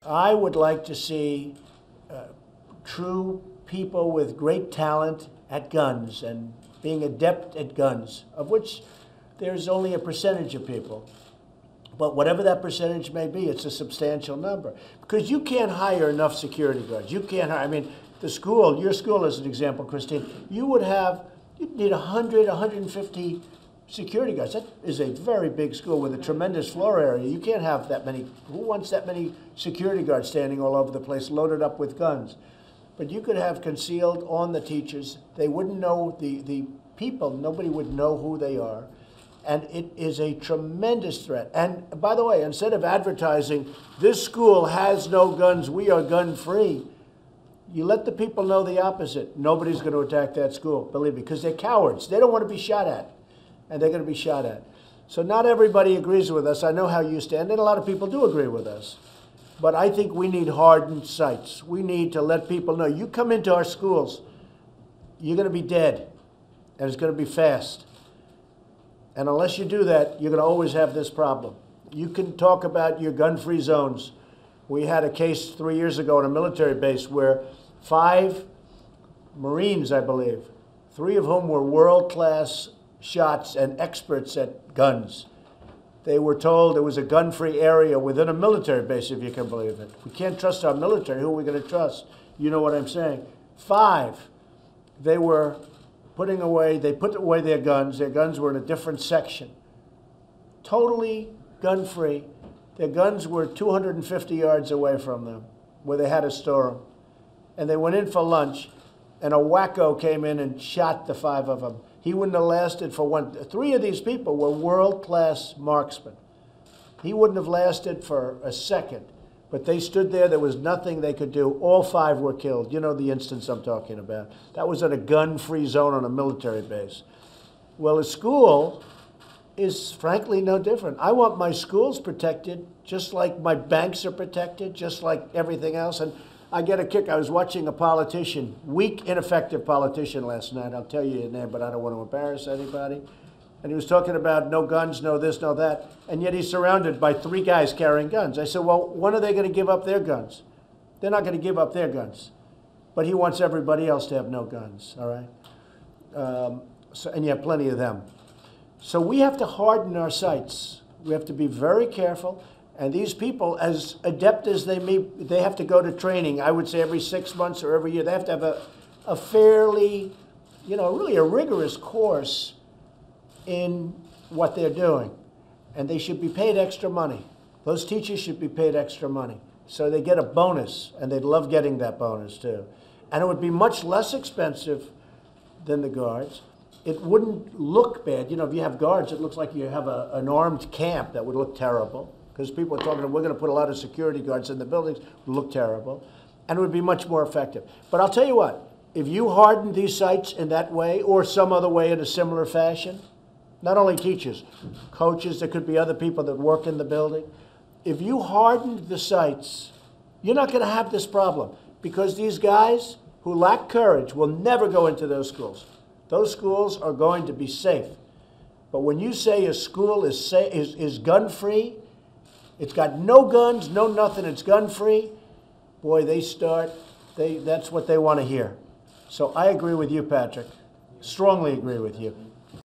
I would like to see true people with great talent at guns and being adept at guns, of which there's only a percentage of people. But whatever that percentage may be, it's a substantial number. Because you can't hire enough security guards. You can't hire, I mean, the school, your school as an example, Christine, you'd need 100, 150 security guards. That is a very big school with a tremendous floor area. You can't have that many. Who wants that many security guards standing all over the place, loaded up with guns? But you could have concealed on the teachers. They wouldn't know the people. Nobody would know who they are. And it is a tremendous threat. And by the way, instead of advertising, this school has no guns, we are gun-free, you let the people know the opposite. Nobody's going to attack that school, believe me, because they're cowards. They don't want to be shot at, and they're going to be shot at. So not everybody agrees with us. I know how you stand, and a lot of people do agree with us. But I think we need hardened sights. We need to let people know, you come into our schools, you're going to be dead, and it's going to be fast. And unless you do that, you're going to always have this problem. You can talk about your gun-free zones. We had a case 3 years ago at a military base where 5 Marines, I believe, 3 of whom were world-class shots and experts at guns. They were told it was a gun-free area within a military base, if you can believe it. We can't trust our military. Who are we going to trust? You know what I'm saying. 5, they were putting away, they put away their guns. Their guns were in a different section. Totally gun-free. Their guns were 250 yards away from them, where they had to store them. And they went in for lunch, and a wacko came in and shot the 5 of them. He wouldn't have lasted for one. 3 of these people were world-class marksmen. He wouldn't have lasted for a second. But they stood there. There was nothing they could do. All 5 were killed. You know the instance I'm talking about. That was at a gun-free zone on a military base. Well, a school is frankly no different. I want my schools protected just like my banks are protected, just like everything else. And I get a kick. I was watching a politician, weak, ineffective politician last night. I'll tell you his name, but I don't want to embarrass anybody. And he was talking about no guns, no this, no that. And yet he's surrounded by 3 guys carrying guns. I said, well, when are they going to give up their guns? They're not going to give up their guns. But he wants everybody else to have no guns, all right? And you have plenty of them. So we have to harden our sights. We have to be very careful. And these people, as adept as they may, they have to go to training, I would say every 6 months or every year. They have to have a fairly, really a rigorous course in what they're doing. And they should be paid extra money. Those teachers should be paid extra money. So they get a bonus, and they'd love getting that bonus too. And it would be much less expensive than the guards. It wouldn't look bad. If you have guards, it looks like you have an armed camp. That would look terrible. Because people are talking, we're going to put a lot of security guards in the buildings. It would look terrible. And it would be much more effective. But I'll tell you what, if you harden these sites in that way, or some other way in a similar fashion, not only teachers, coaches, there could be other people that work in the building. If you hardened the sites, you're not going to have this problem, because these guys who lack courage will never go into those schools. Those schools are going to be safe. But when you say a school is gun-free, it's got no guns, no nothing, it's gun-free, boy, that's what they want to hear. So I agree with you, Patrick. Strongly agree with you.